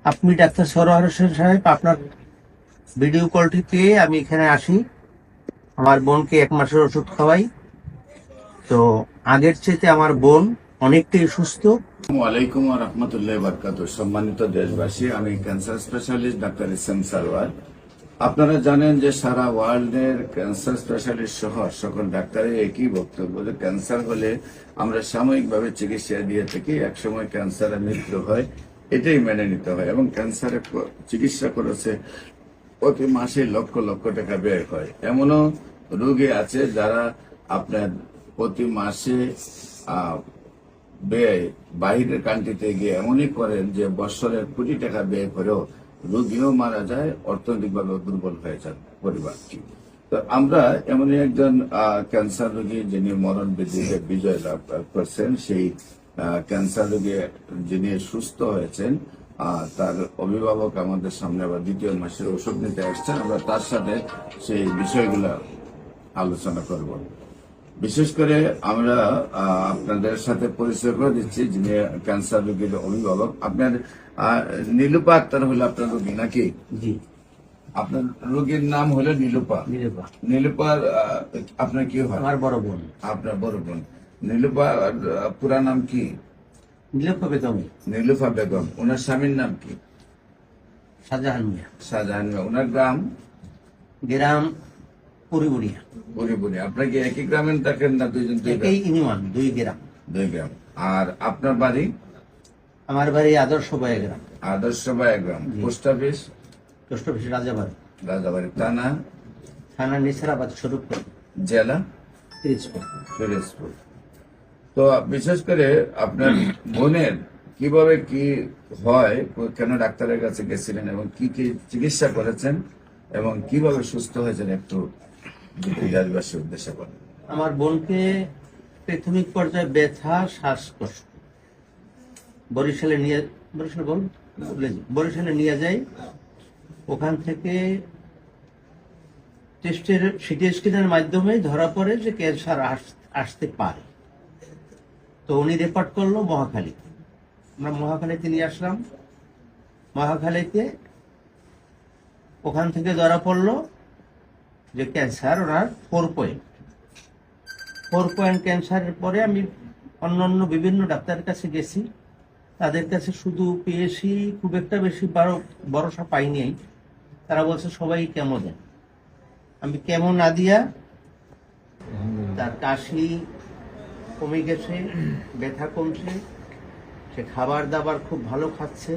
আপনি ডাক্তার সরোয়ার হোসেন সাহেব, আপনার ভিডিও কলটি পেয়ে আমি এখানে আসি। আমার বোনকে 1 মাসের ওষুধ খাওয়াই। তো আগের চেয়ে আমার বোন অনেকটাই সুস্থ। ওয়ালাইকুম রহমতুল্লাহ বরকাত। সম্মানিত দেশবাসী, আমি ক্যান্সার স্পেশালিস্ট ডাক্তার ইসলাম সারওয়ার। আপনারা জানেন যে সারা ওয়ার্ল্ডের ক্যান্সার স্পেশালিস্ট সহ সকল ডাক্তারের একই বক্তব্য যে ক্যান্সার হলে আমরা সাময়িকভাবে চিকিৎসা দিয়ে থাকি, একসময় ক্যান্সারের মৃত্যু হয়, এটাই মেনে নিতে হয়। এবং ক্যান্সারের চিকিৎসা করেছে প্রতি মাসে লক্ষ লক্ষ টাকা ব্যয় হয়। এমনও রোগী আছে যারা আপনার প্রতি মাসে ব্যয় বাইরের কান্ট্রিতে গিয়ে এমনই করেন যে বছরের কোটি টাকা ব্যয় করেও রোগীও মারা যায়, অর্থনৈতিকভাবে দুর্বল হয়ে যান পরিবারটি। তো আমরা এমনই একজন ক্যান্সার রোগী যিনি মরণ বিধিতে বিজয় লাভ করছেন, সেই ক্যান্সার রোগী যিনি সুস্থ হয়েছেন, তার অভিভাবক আমাদের সামনে আবার 2য় মাসের ওষুধ নিতে আসছেন। আমরা তার সাথে সেই বিষয়গুলো আলোচনা করব। বিশেষ করে আমরা আপনাদের সাথে পরিচয় করে দিচ্ছি যিনি ক্যান্সার রোগীর অভিভাবক। আপনার নীলুপা আক্তার হলো আপনার রোগী নাকি? জি। আপনার রোগীর নাম হলো নীলুপা। নীলুপার আপনার কি হয়? আমার বড় বোন। আপনার বড় বোন। নীলুপা পুরা নাম কি? নীলুফা বেগম। নীলুফা বেগম। ওনার স্বামীর নাম কি? শাহজাহান মিয়া। শাহজাহান মিয়া। ওনার গ্রাম পুরিবুড়িয়া। পুরিবুড়িয়া। আপনার কি একই গ্রামে থাকেন না দুইজন? একই ইউনিয়ন, 2 গ্রাম। 2 গ্রাম। আর আপনার বাড়ি? আমার বাড়ি আদর্শ বায়া গ্রাম। আদর্শ বায়া গ্রাম। Post office? Post office Rajabari. Rajabari. থানা নিসারাবাদ স্বরূপপুর। জেলা পিরোজপুর। তো বিশেষ করে আপনার বোনের কিভাবে কি হয়, কেন ডাক্তারের কাছে গেছিলেন এবং কি কি চিকিৎসা করেছেন এবং কিভাবে সুস্থ হয়েছেন একটু দেশবাসীর উদ্দেশ্যে বলেন। আমার বোনকে প্রাথমিক পর্যায়ে ব্যথা, শ্বাসকষ্ট বরিশালে নিয়ে যাই। ওখান থেকে সিটি স্ক্যানের মাধ্যমে ধরা পড়ে যে ক্যান্সার আসতে পারে। তো উনি রেফার করলো মহাখালীতে। আমরা মহাখালীতে নিয়ে আসলাম। মহাখালীতে ওখান থেকে ধরা পড়লো যে ক্যান্সার ওনার 4 পয়েন্ট ক্যান্সারের পরে আমি অন্যান্য বিভিন্ন ডাক্তারের কাছে গেছি। তাদের কাছে শুধু পেয়েছি, খুব একটা বেশি ভরসা পাইনি। তারা বলছে সবাই কেমো দেন। আমি কেমো না দিয়া, তার কাশি কমে গেছে, ব্যথা কমছে, সে খাবার দাবার খুব ভালো খাচ্ছে।